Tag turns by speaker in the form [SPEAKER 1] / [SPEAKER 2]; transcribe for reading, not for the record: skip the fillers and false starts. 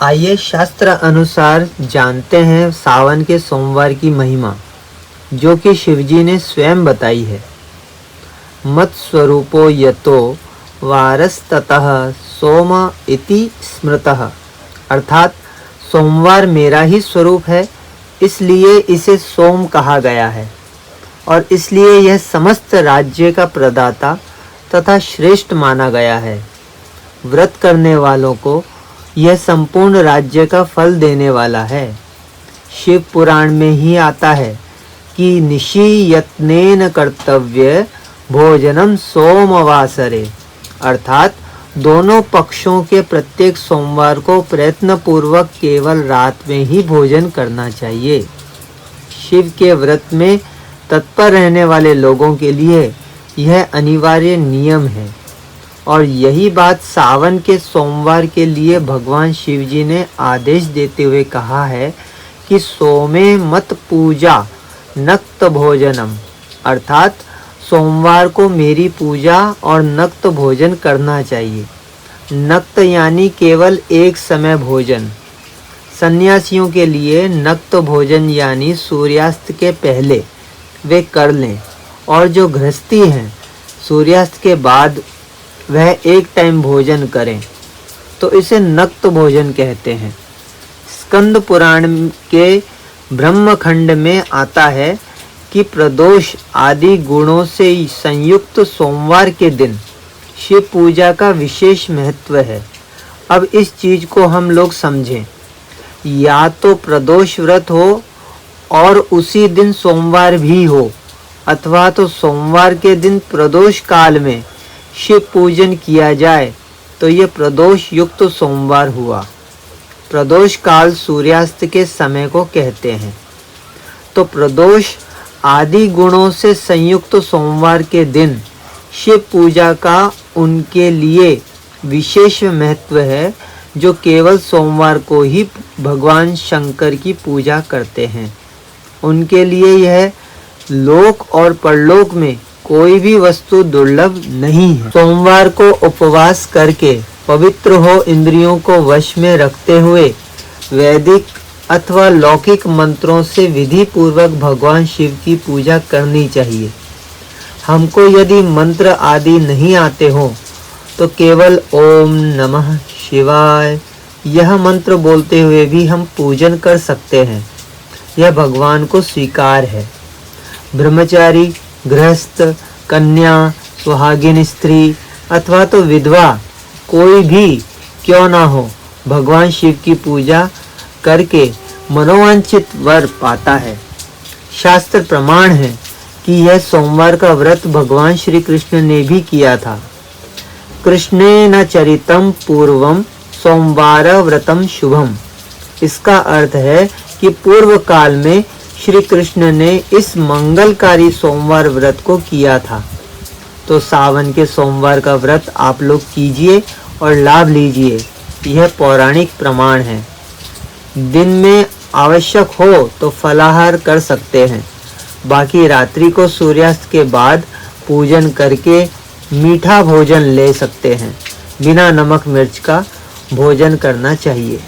[SPEAKER 1] आइए शास्त्र अनुसार जानते हैं सावन के सोमवार की महिमा, जो कि शिवजी ने स्वयं बताई है। मत स्वरूपो यतो वारस्ततः सोम इति स्मृतः, अर्थात सोमवार मेरा ही स्वरूप है, इसलिए इसे सोम कहा गया है और इसलिए यह समस्त राज्य का प्रदाता तथा श्रेष्ठ माना गया है। व्रत करने वालों को यह संपूर्ण राज्य का फल देने वाला है। शिव पुराण में ही आता है कि निशि यत्नेन कर्तव्य भोजनम सोमवासरे, अर्थात दोनों पक्षों के प्रत्येक सोमवार को प्रयत्न पूर्वक केवल रात में ही भोजन करना चाहिए। शिव के व्रत में तत्पर रहने वाले लोगों के लिए यह अनिवार्य नियम है और यही बात सावन के सोमवार के लिए भगवान शिव जी ने आदेश देते हुए कहा है कि सोमे मत पूजा नक्त भोजनम, अर्थात सोमवार को मेरी पूजा और नक्त भोजन करना चाहिए। नक्त यानी केवल एक समय भोजन। सन्यासियों के लिए नक्त भोजन यानी सूर्यास्त के पहले वे कर लें और जो गृहस्थी हैं सूर्यास्त के बाद वह एक टाइम भोजन करें, तो इसे नक्त भोजन कहते हैं। स्कंद पुराण के ब्रह्मखंड में आता है कि प्रदोष आदि गुणों से संयुक्त सोमवार के दिन शिव पूजा का विशेष महत्व है। अब इस चीज को हम लोग समझें, या तो प्रदोष व्रत हो और उसी दिन सोमवार भी हो, अथवा तो सोमवार के दिन प्रदोष काल में शिव पूजन किया जाए तो ये प्रदोष युक्त सोमवार हुआ। प्रदोष काल सूर्यास्त के समय को कहते हैं। तो प्रदोष आदि गुणों से संयुक्त सोमवार के दिन शिव पूजा का उनके लिए विशेष महत्व है, जो केवल सोमवार को ही भगवान शंकर की पूजा करते हैं। उनके लिए यह लोक और परलोक में कोई भी वस्तु दुर्लभ नहीं है। सोमवार को उपवास करके पवित्र हो इंद्रियों को वश में रखते हुए वैदिक अथवा लौकिक मंत्रों से विधि पूर्वक भगवान शिव की पूजा करनी चाहिए। हमको यदि मंत्र आदि नहीं आते हो तो केवल ओम नमः शिवाय यह मंत्र बोलते हुए भी हम पूजन कर सकते हैं। यह भगवान को स्वीकार है। ब्रह्मचारी, गृहस्थ, कन्या, सुहागिन स्त्री अथवा तो विधवा कोई भी क्यों ना हो, भगवान शिव की पूजा करके मनोवांछित वर पाता है। शास्त्र प्रमाण है कि यह सोमवार का व्रत भगवान श्री कृष्ण ने भी किया था। कृष्णेन चरितम पूर्वम सोमवार व्रतम शुभम, इसका अर्थ है कि पूर्व काल में श्री कृष्ण ने इस मंगलकारी सोमवार व्रत को किया था। तो सावन के सोमवार का व्रत आप लोग कीजिए और लाभ लीजिए। यह पौराणिक प्रमाण है। दिन में आवश्यक हो तो फलाहार कर सकते हैं, बाकी रात्रि को सूर्यास्त के बाद पूजन करके मीठा भोजन ले सकते हैं। बिना नमक मिर्च का भोजन करना चाहिए।